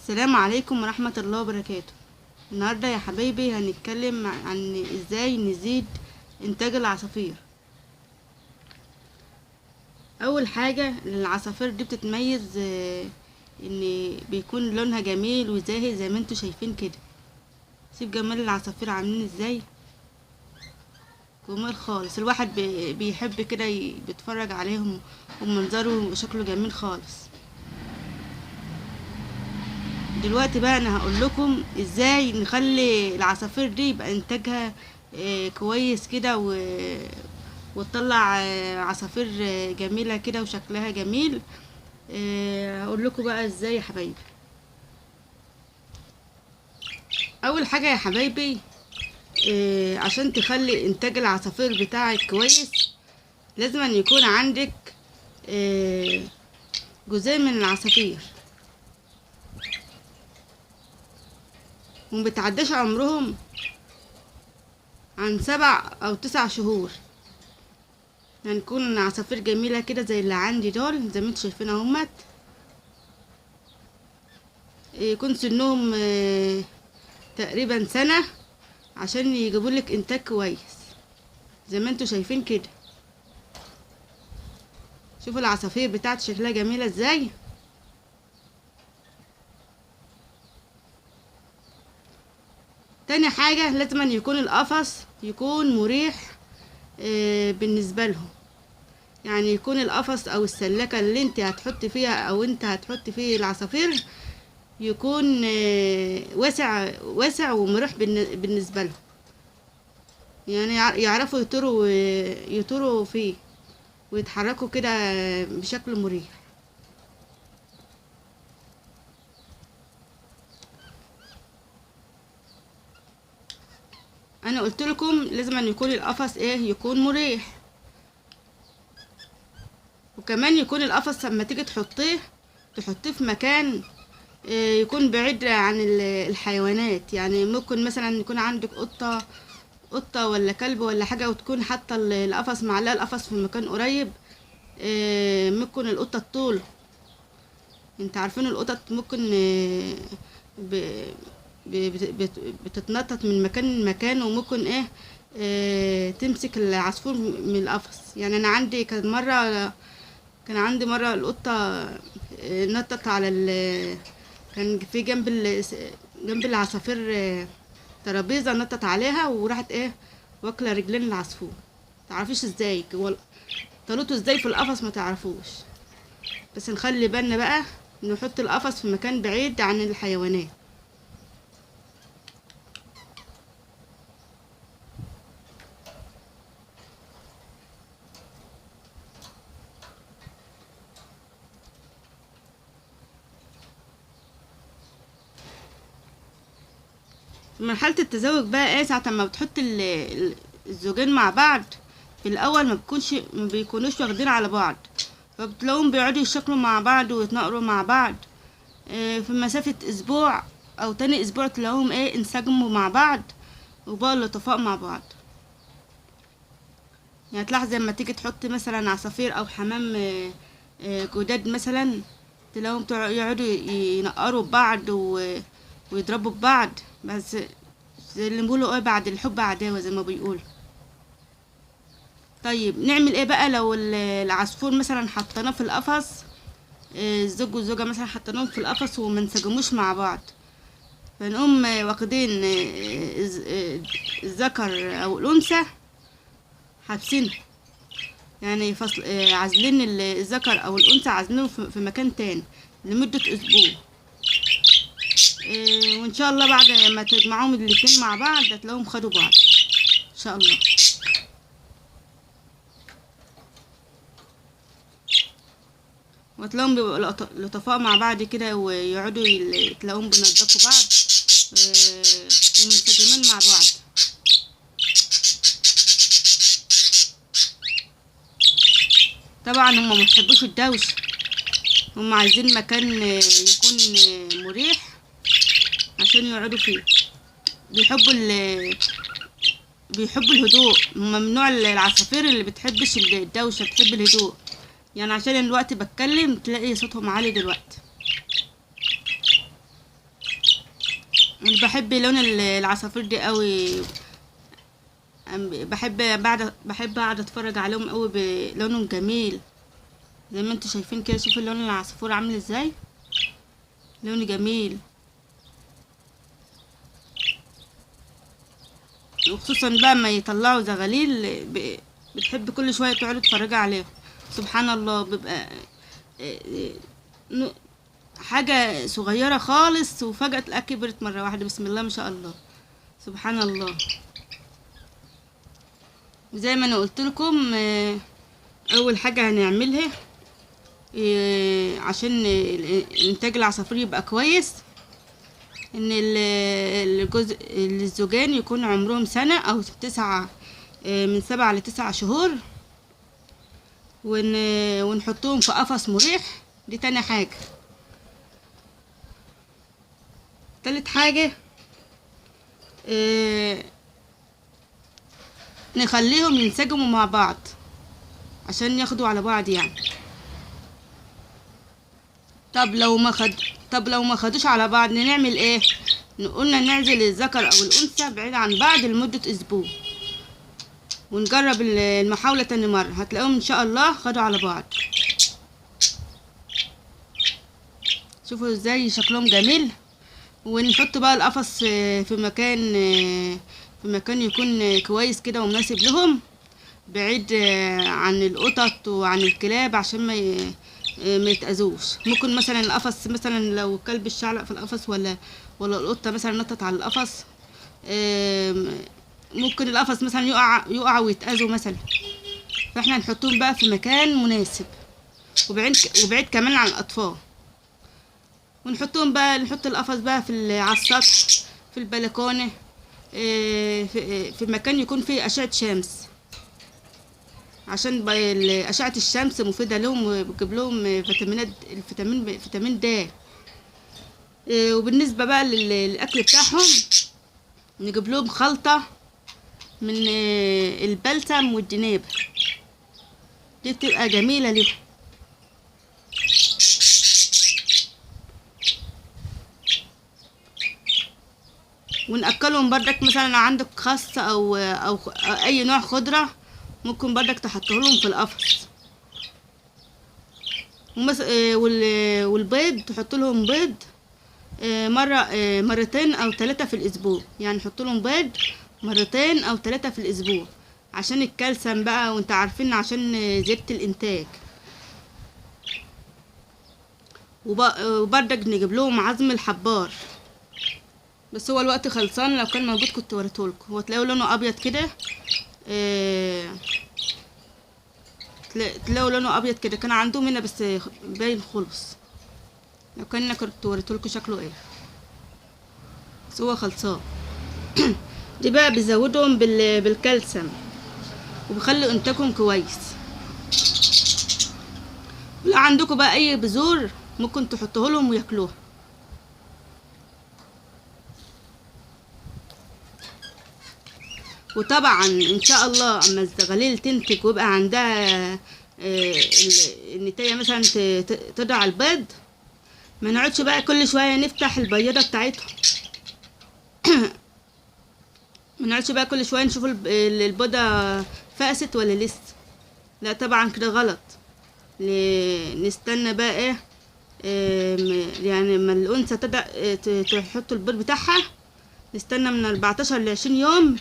السلام عليكم ورحمة الله وبركاته. النهاردة يا حبايبي هنتكلم عن ازاي نزيد انتاج العصافير. اول حاجة العصافير دي بتتميز ان بيكون لونها جميل وزاهي زي ما انتوا شايفين كده. شوف جمال العصافير عاملين ازاي، جمال خالص. الواحد بيحب كده بيتفرج عليهم ومنظره وشكله جميل خالص. دلوقتي بقى انا هقول لكم ازاي نخلي العصافير دي يبقى انتاجها كويس كده وتطلع عصافير جميلة كده وشكلها جميل. هقول لكم بقى ازاي يا حبايبي. اول حاجة يا حبايبي، عشان تخلي انتاج العصافير بتاعك كويس لازم أن يكون عندك جزء من العصافير ومبتعداش عمرهم عن 7 أو 9 شهور. يعني تكون عصافير جميلة كده زي اللي عندي دول، زي ما انتوا شايفين اهمت. يكون سنهم تقريبا سنة عشان يجيبولك انتاج كويس زي ما انتوا شايفين كده. شوفوا العصافير بتاعتي شكلها جميلة ازاي. تاني حاجة لازم أن يكون القفص يكون مريح بالنسبة لهم. يعني يكون القفص او السلكة اللي انت هتحط فيها او انت هتحط فيه العصافير يكون واسع واسع ومريح بالنسبة لهم. يعني يعرفوا يطيروا فيه ويتحركوا كده بشكل مريح. انا قلت لكم لازم أن يكون القفص يكون مريح، وكمان يكون القفص لما تيجي تحطيه في مكان يكون بعيد عن الحيوانات. يعني ممكن مثلا يكون عندك قطة ولا كلب ولا حاجة وتكون حاطة القفص معلقة القفص في مكان قريب. ممكن القطة تطول. انت عارفين القطط ممكن بتتنطط من مكان لمكان، وممكن تمسك العصفور من القفص. يعني انا عندي كان عندي مرة القطة نطت على كان في جنب العصافير ترابيزة، نطت عليها وراحت واكلة رجلين العصفور. متعرفيش ازاي طلوته ازاي في القفص، ما تعرفوش. بس نخلي بالنا بقى نحط القفص في مكان بعيد عن الحيوانات. مرحلة التزاوج بقى ساعة ما بتحط الزوجين مع بعض في الاول ما بيكونوش واخدين على بعض، فبتلاقوهم بيقعدوا يشكلوا مع بعض ويتناقروا مع بعض. في مسافة اسبوع او تاني اسبوع تلاقوهم انسجموا مع بعض وبقوا لطفاء مع بعض. يعني تلاحظ لما تيجي تحط مثلا عصافير او حمام جداد مثلا، تلاقوهم يقعدوا ينقروا ببعض ويضربوا ببعض، بس زي اللي بيقولوا بعد الحب عداوة زي ما بيقولوا. طيب نعمل ايه بقى لو العصفور مثلا حطيناه في القفص، الزوج والزوجة مثلا حطيناهم في القفص وما انسجموش مع بعض، فنقوم واخدين الذكر او الانثى حابسينه. يعني فصل عازلين الذكر او الانثى، عازلينه في مكان تاني لمدة اسبوع. وان شاء الله بعد ما تجمعوهم الاتنين مع بعض هتلاقوهم خدوا بعض ان شاء الله. وتلاقوهم بيبقوا لطفاء مع بعض كده ويقعدوا تلاقوهم بينضفوا بعض ومنسجمين مع بعض. طبعا هم ما بيحبوش الدوشه، هم عايزين مكان يكون مريح عشان يقعدوا فيه. بيحبوا الهدوء. هم من نوع العصافير اللي بتحبش الدوشه، بتحب الهدوء. يعني عشان الوقت بتكلم تلاقي صوتهم عالي دلوقتي. أنا بحب لون العصافير دي قوي. بحب اقعد اتفرج عليهم قوي، بلونهم جميل زي ما انتوا شايفين كده. شوفوا لون العصفور عامل ازاي، لونه جميل. وخصوصا بقى ما يطلعوا زغاليل بتحب كل شويه تقعدوا تتفرجوا عليهم. سبحان الله، بيبقى ن- حاجه صغيره خالص وفجاه تلاقيها كبرت مره واحده. بسم الله ما شاء الله، سبحان الله. زي ما انا قلت لكم، اول حاجه هنعملها عشان انتاج العصافير يبقى كويس، ان الزوجين يكون عمرهم سنة او 9، من 7 ل9 شهور، ونحطهم في قفص مريح. دي تاني حاجة. تالت حاجة، نخليهم ينسجموا مع بعض عشان ياخدوا على بعض يعني. طب لو ما خدوش على بعض نعمل ايه؟ قلنا نعزل الذكر او الانثى بعيد عن بعض لمدة اسبوع، ونجرب المحاولة تاني مرة، هتلاقيهم ان شاء الله خدوا على بعض. شوفوا ازاي شكلهم جميل. ونحط بقى القفص في مكان يكون كويس كده ومناسب لهم، بعيد عن القطط وعن الكلاب عشان ما يتأذوش. ممكن مثلا القفص، مثلا لو كلب الشعلق في القفص ولا القطة مثلا نطت على القفص، ممكن القفص مثلا يقع ويتأذوا مثلا. فاحنا نحطهم بقى في مكان مناسب وبعيد كمان عن الأطفال. ونحطهم بقى، نحط القفص بقى على السطح، في البلكونة، في مكان يكون فيه أشعة شمس، عشان أشعة الشمس مفيدة لهم وبتجيب لهم فيتامين د. وبالنسبة بقى للأكل بتاعهم، نجيب لهم خلطة من البلسم والجناب، دي بتبقى جميلة ليهم. ونأكلهم بردك، مثلا عندك خس أو أي نوع خضرة ممكن بردك تحطه لهم في القفص. والبيض تحط لهم بيض مرتين أو 3 في الأسبوع، يعني نحط لهم بيض 2 أو 3 في الأسبوع عشان الكالسيوم بقى، وانت عارفين عشان زيادة الإنتاج. وبردك نجيب لهم عظم الحبار، بس هو الوقت خلصان، لو كان موجود كنت وريتهولكم. هو تلاقوا لونه ابيض كده، تلاقوا لونه ابيض كده، كان عندهم هنا بس باين خلص. لو كان كنت وريتهولكم شكله ايه، بس هو خلصان. دي بقى بيزودهم بالكالسيوم وبيخلوا انتاجهم كويس. لو عندكم بقى اي بذور ممكن تحطوه لهم وياكلوها. وطبعا ان شاء الله اما الزغاليل تنتج ويبقى عندها النتاية مثلا تضع البيض، ما نقعدش بقى كل شويه نفتح البيضه بتاعتهم. ما نقعدش بقى كل شويه نشوف البيضه فقست ولا لسه، لا طبعا كده غلط. نستنى بقى ايه، يعني ما الانثى تحط البيض بتاعها، نستنى من 14 ل20 يوم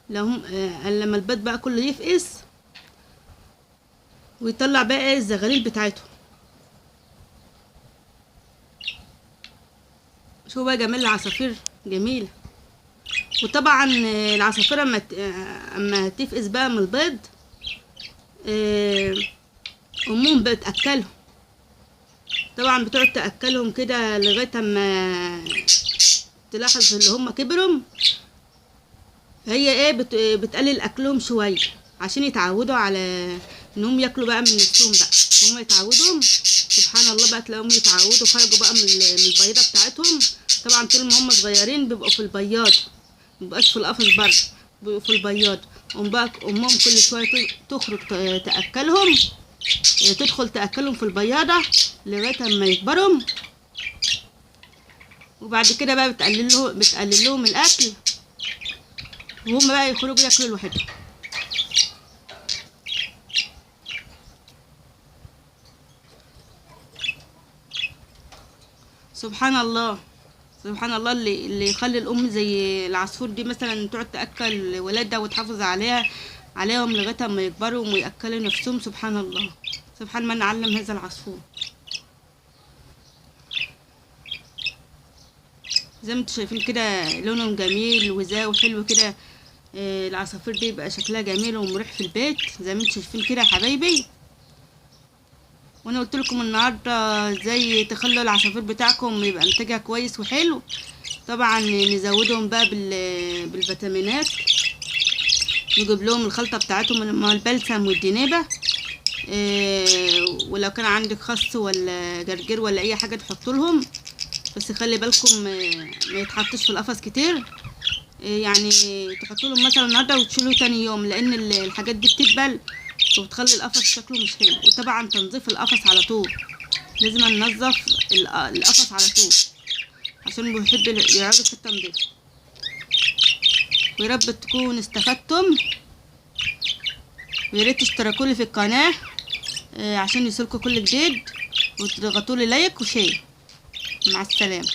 لما البيض بقى كله يفقس ويطلع بقى الزغاليل بتاعتهم. شوفوا بقى جمال العصافير، جميله. وطبعا العصافير اما تفقس بقى من البيض، امهم بتاكلهم. طبعا بتقعد تاكلهم كده لغايه اما تلاحظ اللي هم كبروا. هي ايه، بتقلل اكلهم شويه عشان يتعودوا على انهم ياكلوا بقى من نفسهم بقى، هم يتعودوا. سبحان الله بقى تلاقيهم يتعودوا، خرجوا بقى من البيضه بتاعتهم. طبعا طول ما هم صغيرين بيبقوا في البياض، مبقاش في القفص بره، بيبقوا في البياض. امهم كل شويه تخرج تاكلهم، تدخل تاكلهم في البياضه لغايه اما يكبروا. وبعد كده بقى بتقلل لهم الاكل، وهم بقى يخرجوا ياكلوا لوحدهم. سبحان الله، سبحان الله، اللي يخلي الام زي العصفور دي مثلا تقعد تاكل ولادها وتحافظ عليهم لغايه ما يكبروا وياكلوا نفسهم. سبحان الله، سبحان من علم هذا العصفور. زي ما انتم شايفين كده لونهم جميل وحلو كده. العصافير دي يبقى شكلها جميل ومريح في البيت زي ما انتم شايفين كده يا حبايبي. وانا قلت لكم النهارده ازاي تخلوا العصافير بتاعكم يبقى انتاجها كويس وحلو. طبعا نزودهم بقى بالفيتامينات، نجيب لهم الخلطه بتاعتهم مع البلسم والدنيبه. ولو كان عندك خس ولا جرجير ولا اي حاجه تحطوا لهم، بس خلي بالكم ما يتحطش في القفص كتير. يعني تحطوا لهم مثلا النهارده وتشيلوا تاني يوم، لان الحاجات دي بتدبل وبتخلي القفص شكله مش حلو. وطبعا تنظيف القفص على طول، لازم ننظف القفص على طول عشان بيحب يقعدوا في التنظيف. ويا رب تكونوا استفدتم، ويا ريت تشتركوا لي في القناه عشان يوصلكوا كل جديد، وتضغطوا لي لايك وشير. مع السلامه.